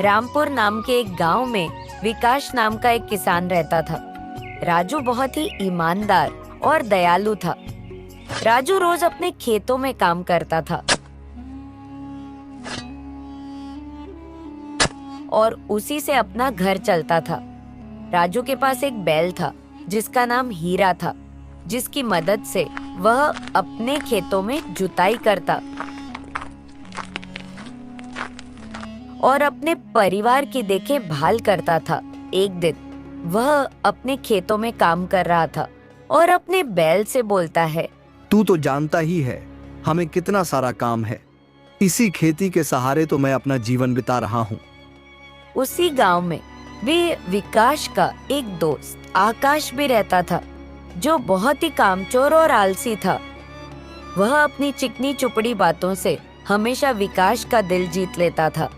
रामपुर नाम के एक गांव में विकास नाम का एक किसान रहता था। राजू बहुत ही ईमानदार और दयालु था। राजू रोज अपने खेतों में काम करता था और उसी से अपना घर चलता था। राजू के पास एक बैल था जिसका नाम हीरा था, जिसकी मदद से वह अपने खेतों में जुताई करता और अपने परिवार की देखभाल करता था। एक दिन वह अपने खेतों में काम कर रहा था और अपने बैल से बोलता है, तू तो जानता ही है हमें कितना सारा काम है। इसी खेती के सहारे तो मैं अपना जीवन बिता रहा हूँ। उसी गांव में वे विकास का एक दोस्त आकाश भी रहता था, जो बहुत ही कामचोर और आलसी था। वह अपनी चिकनी चुपड़ी बातों से हमेशा विकास का दिल जीत लेता था।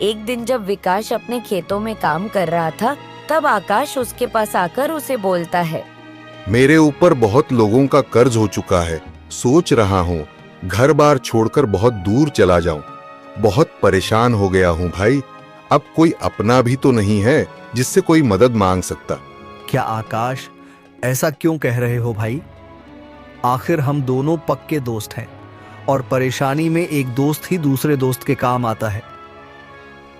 एक दिन जब विकास अपने खेतों में काम कर रहा था, तब आकाश उसके पास आकर उसे बोलता है, मेरे ऊपर बहुत लोगों का कर्ज हो चुका है। सोच रहा हूँ घर बार छोड़कर बहुत दूर चला जाऊं। बहुत परेशान हो गया हूँ भाई। अब कोई अपना भी तो नहीं है जिससे कोई मदद मांग सकता। क्या आकाश, ऐसा क्यों कह रहे हो भाई? आखिर हम दोनों पक्के दोस्त हैं और परेशानी में एक दोस्त ही दूसरे दोस्त के काम आता है।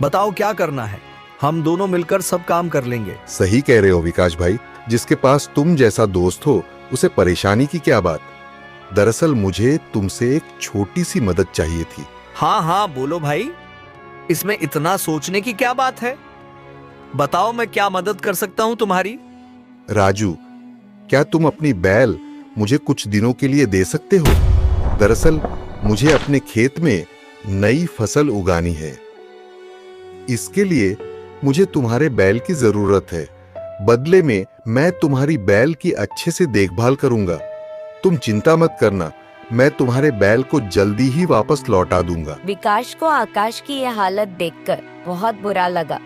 बताओ क्या करना है, हम दोनों मिलकर सब काम कर लेंगे। सही कह रहे हो विकास भाई। जिसके पास तुम जैसा दोस्त हो उसे परेशानी की क्या बात। दरअसल मुझे तुमसे एक छोटी सी मदद चाहिए थी। हाँ हाँ बोलो भाई, इसमें इतना सोचने की क्या बात है? बताओ मैं क्या मदद कर सकता हूँ तुम्हारी। राजू, क्या तुम अपनी बैल मुझे कुछ दिनों के लिए दे सकते हो? दरअसल मुझे अपने खेत में नई फसल उगानी है। इसके लिए मुझे तुम्हारे बैल की जरूरत है। बदले में मैं तुम्हारी बैल की अच्छे से देखभाल करूंगा। तुम चिंता मत करना, मैं तुम्हारे बैल को जल्दी ही वापस लौटा दूंगा। विकास को आकाश की यह हालत देखकर बहुत बुरा लगा।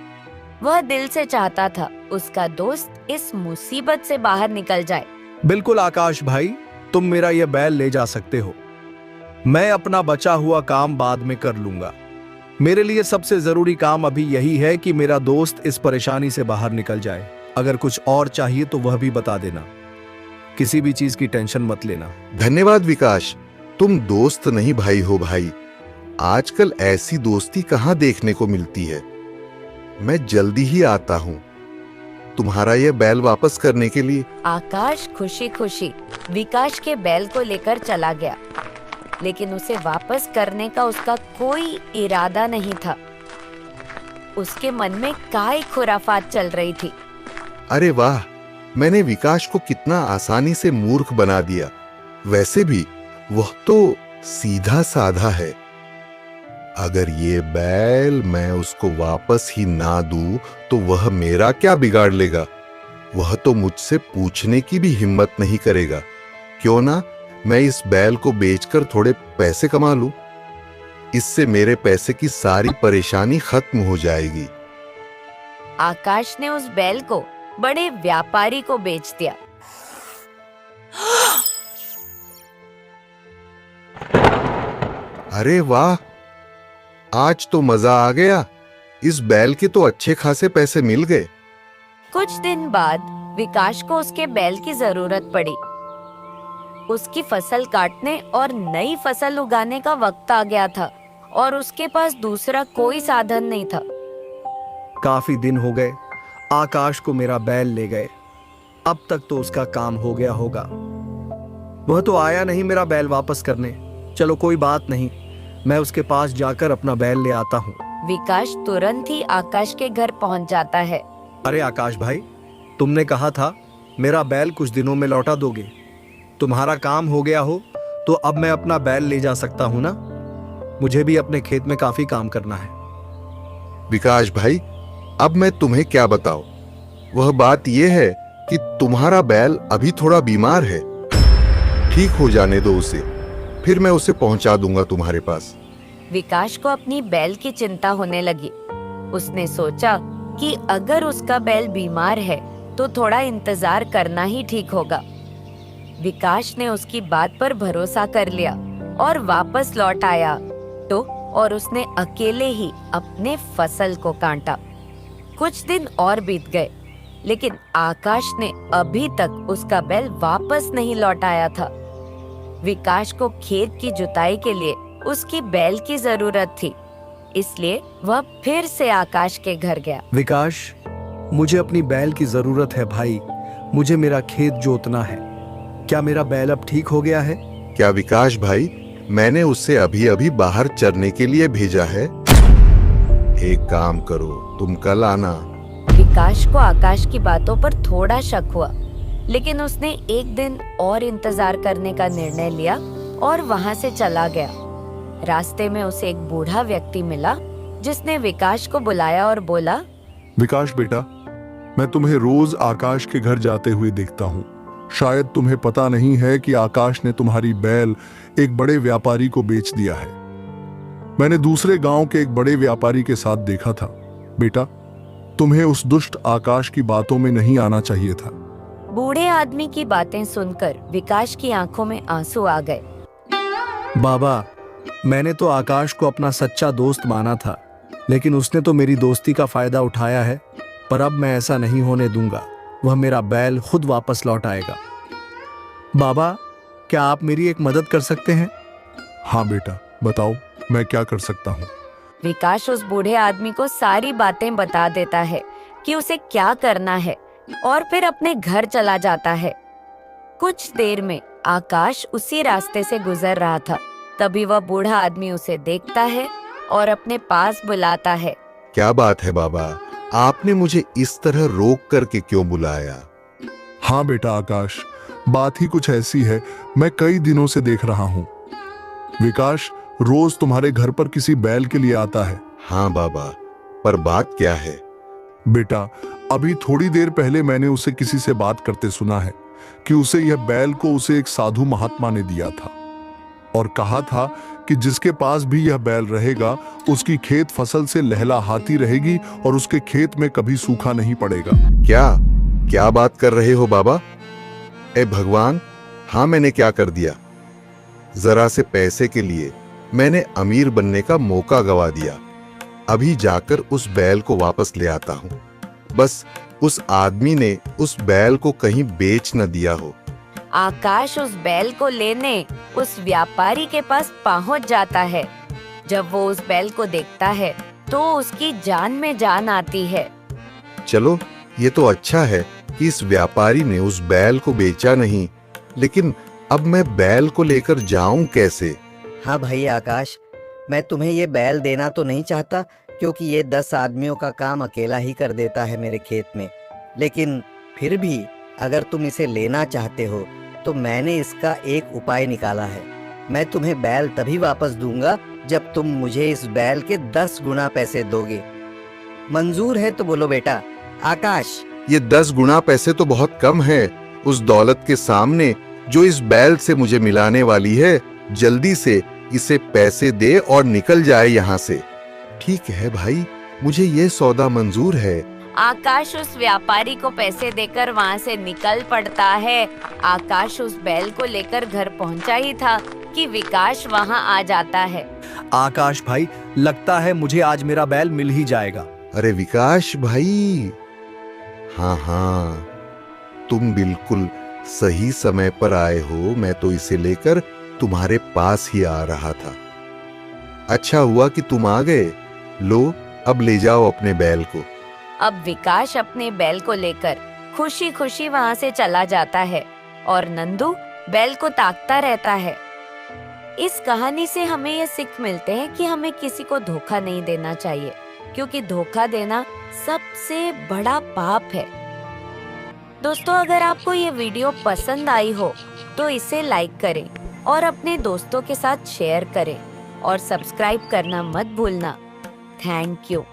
वह दिल से चाहता था उसका दोस्त इस मुसीबत से बाहर निकल जाए। बिल्कुल आकाश भाई, तुम मेरा यह बैल ले जा सकते हो। मैं अपना बचा हुआ काम बाद में कर लूंगा। मेरे लिए सबसे जरूरी काम अभी यही है कि मेरा दोस्त इस परेशानी से बाहर निकल जाए। अगर कुछ और चाहिए तो वह भी बता देना। किसी भी चीज की टेंशन मत लेना। धन्यवाद विकास, तुम दोस्त नहीं भाई हो भाई। आजकल ऐसी दोस्ती कहाँ देखने को मिलती है। मैं जल्दी ही आता हूँ तुम्हारा यह बैल वापस करने के लिए। आकाश खुशी खुशी विकास के बैल को लेकर चला गया, लेकिन उसे वापस करने का उसका कोई इरादा नहीं था। उसके मन में काय खुराफात चल रही थी। अरे वाह, मैंने विकास को कितना आसानी से मूर्ख बना दिया। वैसे भी वह तो सीधा साधा है। अगर ये बैल मैं उसको वापस ही ना दूं तो वह मेरा क्या बिगाड़ लेगा। वह तो मुझसे पूछने की भी हिम्मत नहीं करेगा। क्यों ना मैं इस बैल को बेचकर थोड़े पैसे कमा लूं। इससे मेरे पैसे की सारी परेशानी खत्म हो जाएगी। आकाश ने उस बैल को बड़े व्यापारी को बेच दिया। अरे वाह, आज तो मजा आ गया। इस बैल के तो अच्छे खासे पैसे मिल गए। कुछ दिन बाद विकास को उसके बैल की जरूरत पड़ी। उसकी फसल काटने और नई फसल उगाने का वक्त आ गया था और उसके पास दूसरा कोई साधन नहीं था। काफी दिन हो गए आकाश को मेरा बैल ले गए। अब तक तो उसका काम हो गया होगा। वह तो आया नहीं मेरा बैल वापस करने। चलो कोई बात नहीं, मैं उसके पास जाकर अपना बैल ले आता हूँ। विकास तुरंत ही आकाश के घर पहुँच जाता है। अरे आकाश भाई, तुमने कहा था मेरा बैल कुछ दिनों में लौटा दोगे। तुम्हारा काम हो गया हो तो अब मैं अपना बैल ले जा सकता हूँ ना? मुझे भी अपने खेत में काफी काम करना है। विकास भाई, अब मैं तुम्हें क्या बताऊं। वह बात यह है कि तुम्हारा बैल अभी थोड़ा बीमार है। ठीक हो जाने दो उसे, फिर मैं उसे पहुंचा दूंगा तुम्हारे पास। विकास को अपनी बैल की चिंता होने लगी। उसने सोचा कि अगर उसका बैल बीमार है तो थोड़ा इंतजार करना ही ठीक होगा। विकास ने उसकी बात पर भरोसा कर लिया और वापस लौट आया तो और उसने अकेले ही अपने फसल को काटा। कुछ दिन और बीत गए, लेकिन आकाश ने अभी तक उसका बैल वापस नहीं लौटाया था। विकास को खेत की जुताई के लिए उसकी बैल की जरूरत थी, इसलिए वह फिर से आकाश के घर गया। विकास, मुझे अपनी बैल की जरूरत है भाई। मुझे मेरा खेत जोतना है। क्या मेरा बैल अब ठीक हो गया है? क्या विकास भाई, मैंने उससे अभी अभी बाहर चरने के लिए भेजा है। एक काम करो, तुम कल आना। विकास को आकाश की बातों पर थोड़ा शक हुआ, लेकिन उसने एक दिन और इंतजार करने का निर्णय लिया और वहां से चला गया। रास्ते में उसे एक बूढ़ा व्यक्ति मिला, जिसने विकास को बुलाया और बोला, विकास बेटा, मैं तुम्हें रोज आकाश के घर जाते हुए देखता हूँ। शायद तुम्हें पता नहीं है कि आकाश ने तुम्हारी बैल एक बड़े व्यापारी को बेच दिया है। मैंने दूसरे गांव के एक बड़े व्यापारी के साथ देखा था। बेटा, तुम्हें उस दुष्ट आकाश की बातों में नहीं आना चाहिए था। बूढ़े आदमी की बातें सुनकर विकास की आंखों में आंसू आ गए। बाबा, मैंने तो आकाश को अपना सच्चा दोस्त माना था, लेकिन उसने तो मेरी दोस्ती का फायदा उठाया है। पर अब मैं ऐसा नहीं होने दूंगा। वह मेरा बैल खुद वापस लौट आएगा। बाबा, क्या आप मेरी एक मदद कर सकते हैं? हाँ बेटा, बताओ मैं क्या कर सकता हूँ। विकास उस बूढ़े आदमी को सारी बातें बता देता है कि उसे क्या करना है, और फिर अपने घर चला जाता है। कुछ देर में आकाश उसी रास्ते से गुजर रहा था। तभी वह बूढ़ा आदमी उसे देखता है और अपने पास बुलाता है। क्या बात है बाबा, आपने मुझे इस तरह रोक करके क्यों बुलाया? हाँ बेटा आकाश, बात ही कुछ ऐसी है। मैं कई दिनों से देख रहा हूँ विकास रोज तुम्हारे घर पर किसी बैल के लिए आता है। हाँ बाबा, पर बात क्या है? बेटा, अभी थोड़ी देर पहले मैंने उसे किसी से बात करते सुना है कि उसे यह बैल को उसे एक साधु महात्मा ने दिया था और कहा था कि जिसके पास भी यह बैल रहेगा उसकी खेत फसल से लहलहाती रहेगी और उसके खेत में कभी सूखा नहीं पड़ेगा। क्या बात कर रहे हो बाबा? ए भगवान, हाँ मैंने क्या कर दिया? जरा से पैसे के लिए मैंने अमीर बनने का मौका गवा दिया। अभी जाकर उस बैल को वापस ले आता हूँ। बस उस आदमी ने उस बैल को कहीं बेच न दिया हो। आकाश उस बैल को लेने उस व्यापारी के पास पहुंच जाता है। जब वो उस बैल को देखता है तो उसकी जान में जान आती है। चलो, ये तो अच्छा है कि इस व्यापारी ने उस बैल को बेचा नहीं, लेकिन अब मैं बैल को लेकर जाऊं कैसे? हाँ भाई आकाश, मैं तुम्हें ये बैल देना तो नहीं चाहता, क्योंकि ये 10 आदमियों का काम अकेला ही कर देता है मेरे खेत में। लेकिन फिर भी अगर तुम इसे लेना चाहते हो तो मैंने इसका एक उपाय निकाला है। मैं तुम्हें बैल तभी वापस दूंगा जब तुम मुझे इस बैल के 10 गुना पैसे दोगे। मंजूर है तो बोलो बेटा। आकाश, ये 10 गुना पैसे तो बहुत कम है उस दौलत के सामने जो इस बैल से मुझे मिलाने वाली है। जल्दी से इसे पैसे दे और निकल जाए यहाँ से। ठीक है भाई, मुझे ये सौदा मंजूर है। आकाश उस व्यापारी को पैसे देकर वहाँ से निकल पड़ता है। आकाश उस बैल को लेकर घर पहुँचा ही था कि विकास वहाँ आ जाता है। आकाश भाई, लगता है मुझे आज मेरा बैल मिल ही जाएगा। अरे विकास भाई, हाँ, तुम बिल्कुल सही समय पर आए हो। मैं तो इसे लेकर तुम्हारे पास ही आ रहा था। अच्छा हुआ कि तुम आ गए। लो, अब ले जाओ अपने बैल को। अब विकास अपने बैल को लेकर खुशी खुशी वहाँ से चला जाता है और नंदू बैल को ताकता रहता है। इस कहानी से हमें ये सीख मिलते हैं कि हमें किसी को धोखा नहीं देना चाहिए, क्योंकि धोखा देना सबसे बड़ा पाप है। दोस्तों, अगर आपको ये वीडियो पसंद आई हो तो इसे लाइक करें और अपने दोस्तों के साथ शेयर करें और सब्सक्राइब करना मत भूलना। Thank you.